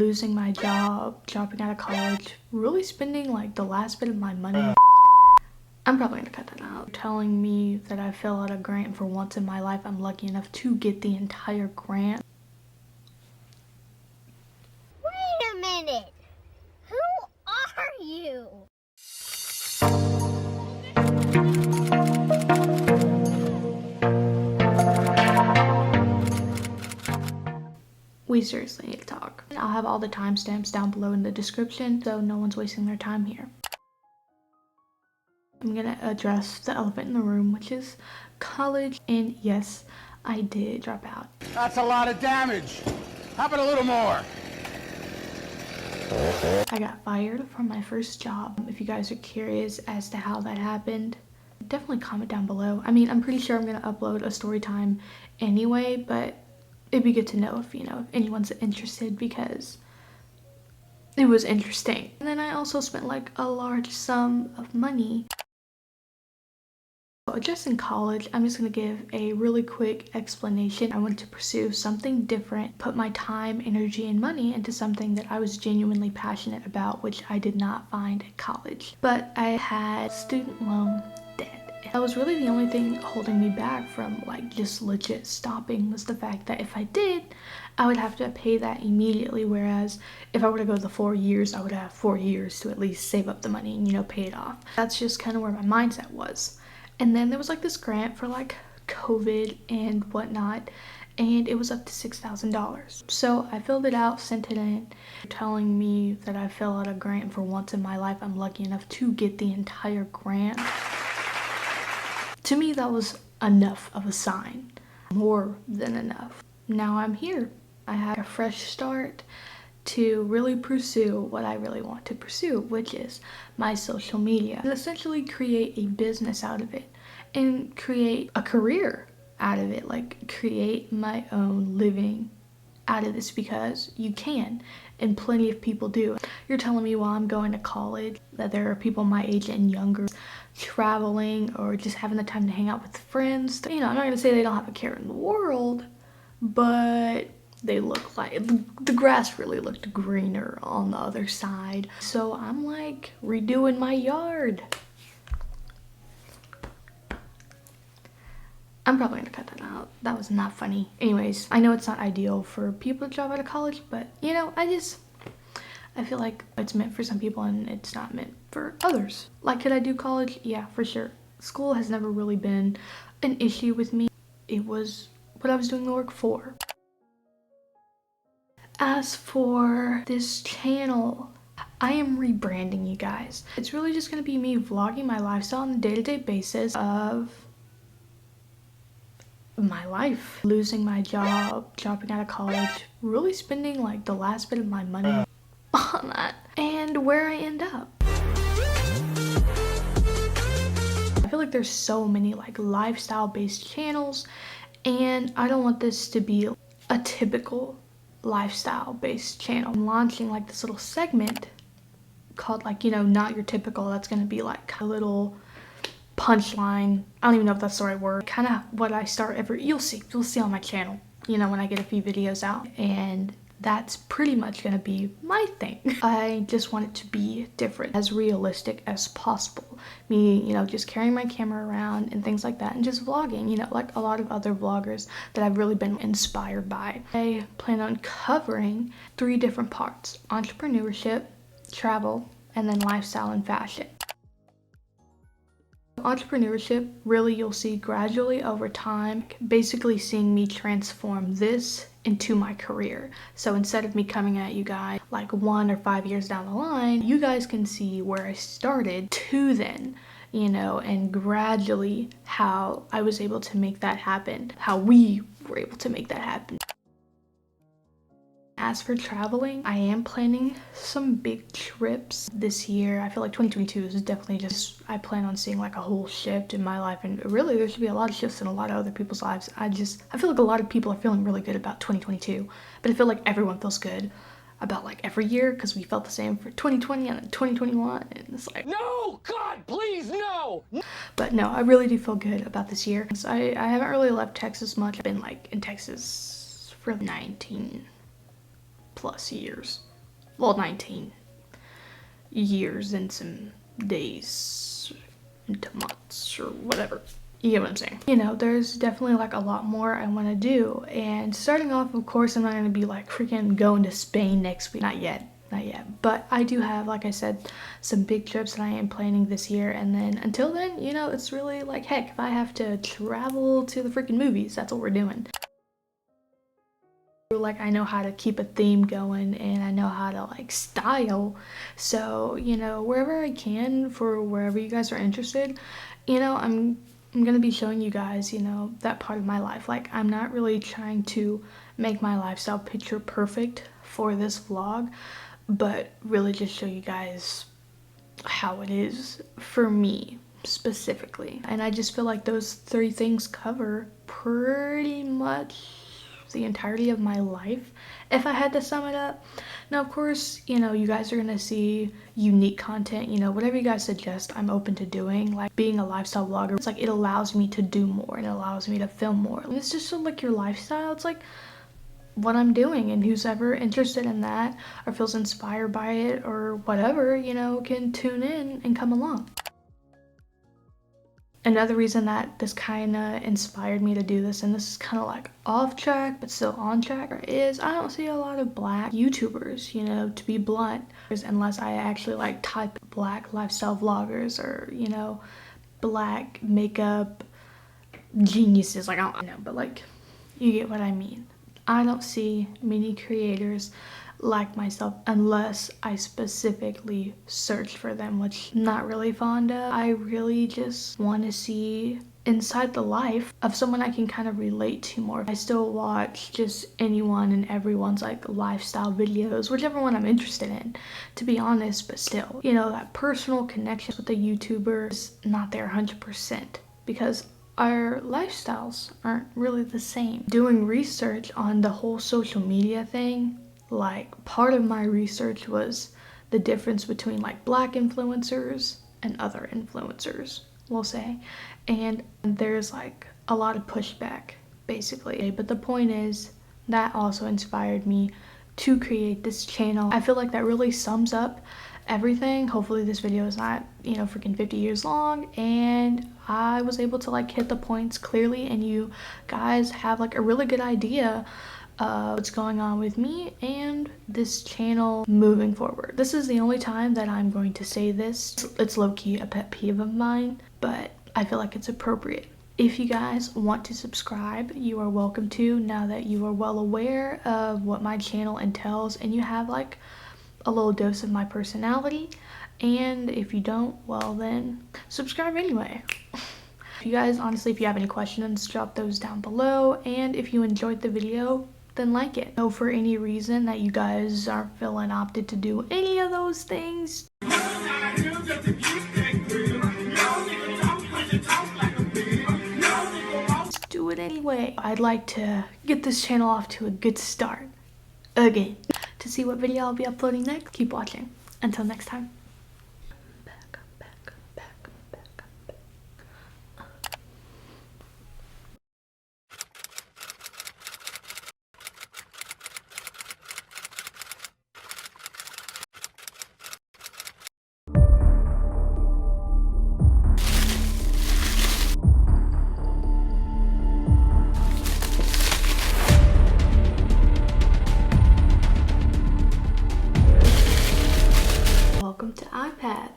losing my job, dropping out of college, really spending like the last bit of my money. I'm probably gonna cut that out. Telling me that I fill out a grant for once in my life, I'm lucky enough to get the entire grant. Wait a minute! Who are you? We seriously need to talk. I'll have all the timestamps down below in the description so no one's wasting their time here. I'm gonna address the elephant in the room, which is college, and yes, I did drop out. That's a lot of damage. How about a little more? I got fired from my first job. If you guys are curious as to how that happened, definitely comment down below. I mean, I'm pretty sure I'm gonna upload a story time anyway, but it'd be good to know if, if anyone's interested, because it was interesting. And then I also spent like a large sum of money. Just in college, I'm just gonna give a really quick explanation. I wanted to pursue something different, put my time, energy, and money into something that I was genuinely passionate about, which I did not find at college. But I had student loan debt. That was really the only thing holding me back from like just legit stopping, was the fact that if I did, I would have to pay that immediately, whereas if I were to go the 4 years, I would have 4 years to at least save up the money and pay it off. That's just kind of where my mindset was. And then there was like this grant for like COVID and whatnot, and it was up to $6,000. So I filled it out, sent it in. Telling me that I fill out a grant for once in my life, I'm lucky enough to get the entire grant. To me, that was enough of a sign, more than enough. Now I'm here. I have a fresh start to really pursue what I really want to pursue, which is my social media. And essentially create a business out of it and create a career out of it, like create my own living out of this, because you can, and plenty of people do. You're telling me while I'm going to college that there are people my age and younger traveling or just having the time to hang out with friends. I'm not gonna say they don't have a care in the world, but they look like the grass really looked greener on the other side. So I'm like redoing my yard. I'm probably gonna cut that out. That was not funny. Anyways, I know it's not ideal for people to drop out of college, but I feel like it's meant for some people and it's not meant for others. Like, could I do college? Yeah, for sure. School has never really been an issue with me. It was what I was doing the work for. As for this channel, I am rebranding, you guys. It's really just gonna be me vlogging my lifestyle on a day-to-day basis of my life. Losing my job, dropping out of college, really spending like the last bit of my money on that, and where I end up. I feel like there's so many like lifestyle-based channels, and I don't want this to be a typical lifestyle-based channel. I'm launching like this little segment called like, not your typical. That's gonna be like a little punchline. I don't even know if that's the right word. Kind of what I start you'll see on my channel, when I get a few videos out, and that's pretty much gonna be my thing. I just want it to be different, as realistic as possible. Me, just carrying my camera around and things like that, and just vlogging, like a lot of other vloggers that I've really been inspired by. I plan on covering 3 different parts: entrepreneurship, travel, and then lifestyle and fashion. Entrepreneurship, really you'll see gradually over time, basically seeing me transform this into my career. So instead of me coming at you guys like 1 or 5 years down the line, you guys can see where I started to then, and gradually how I was able to make that happen, how we were able to make that happen. As for traveling, I am planning some big trips this year. I feel like 2022 is definitely just, I plan on seeing like a whole shift in my life, and really there should be a lot of shifts in a lot of other people's lives. I feel like a lot of people are feeling really good about 2022, but I feel like everyone feels good about like every year, because we felt the same for 2020 and 2021, and it's like, No! God, please, no! but no, I really do feel good about this year. So I haven't really left Texas much. I've been like in Texas for 19+ years. well, 19 years and some days into months or whatever. You get what I'm saying? You know, there's definitely like a lot more I want to do. And starting off, of course, I'm not going to be like freaking going to Spain next week. Not yet. But I do have, like I said, some big trips that I am planning this year. And then until then, you know, it's really like, heck, if I have to travel to the freaking movies, that's what we're doing. Like, I know how to keep a theme going and I know how to like style. So, you know, wherever I can for wherever you guys are interested, you know, I'm gonna be showing you guys, you know, that part of my life. Like, I'm not really trying to make my lifestyle picture perfect for this vlog, but really just show you guys how it is for me specifically. And I just feel like those 3 things cover pretty much the entirety of my life if I had to sum it up. Now, of course, you know, you guys are gonna see unique content, you know, whatever you guys suggest, I'm open to doing. Like, being a lifestyle vlogger, it's like it allows me to do more and it allows me to film more. And it's just so like your lifestyle, it's like what I'm doing, and who's ever interested in that or feels inspired by it or whatever, you know, can tune in and come along. Another reason that this kind of inspired me to do this, and this is kind of like off track but still on track, is I don't see a lot of black YouTubers, you know, to be blunt, unless I actually like type black lifestyle vloggers or, you know, black makeup geniuses. Like, I don't know, but like, you get what I mean. I don't see many creators like myself unless I specifically search for them, which I'm not really fond of. I really just want to see inside the life of someone I can kind of relate to more. I still watch just anyone and everyone's like lifestyle videos, whichever one I'm interested in, to be honest, but still, you know, that personal connection with the YouTuber is not there 100% because our lifestyles aren't really the same. Doing research on the whole social media thing, like, part of my research was the difference between like black influencers and other influencers, we'll say, and there's like a lot of pushback basically. But the point is, that also inspired me to create this channel. I feel like that really sums up everything. Hopefully this video is not, you know, freaking 50 years long, and I was able to like hit the points clearly and you guys have like a really good idea what's going on with me and this channel moving forward. This is the only time that I'm going to say this. It's low-key a pet peeve of mine, but I feel like it's appropriate. If you guys want to subscribe, you are welcome to, now that you are well aware of what my channel entails and you have like a little dose of my personality. And if you don't, well then subscribe anyway. If you guys, honestly, if you have any questions, drop those down below, and if you enjoyed the video, then like it. So for any reason that you guys aren't feeling opted to do any of those things, do it anyway. I'd like to get this channel off to a good start again. To see what video I'll be uploading next, keep watching. Until next time. Welcome to iPad.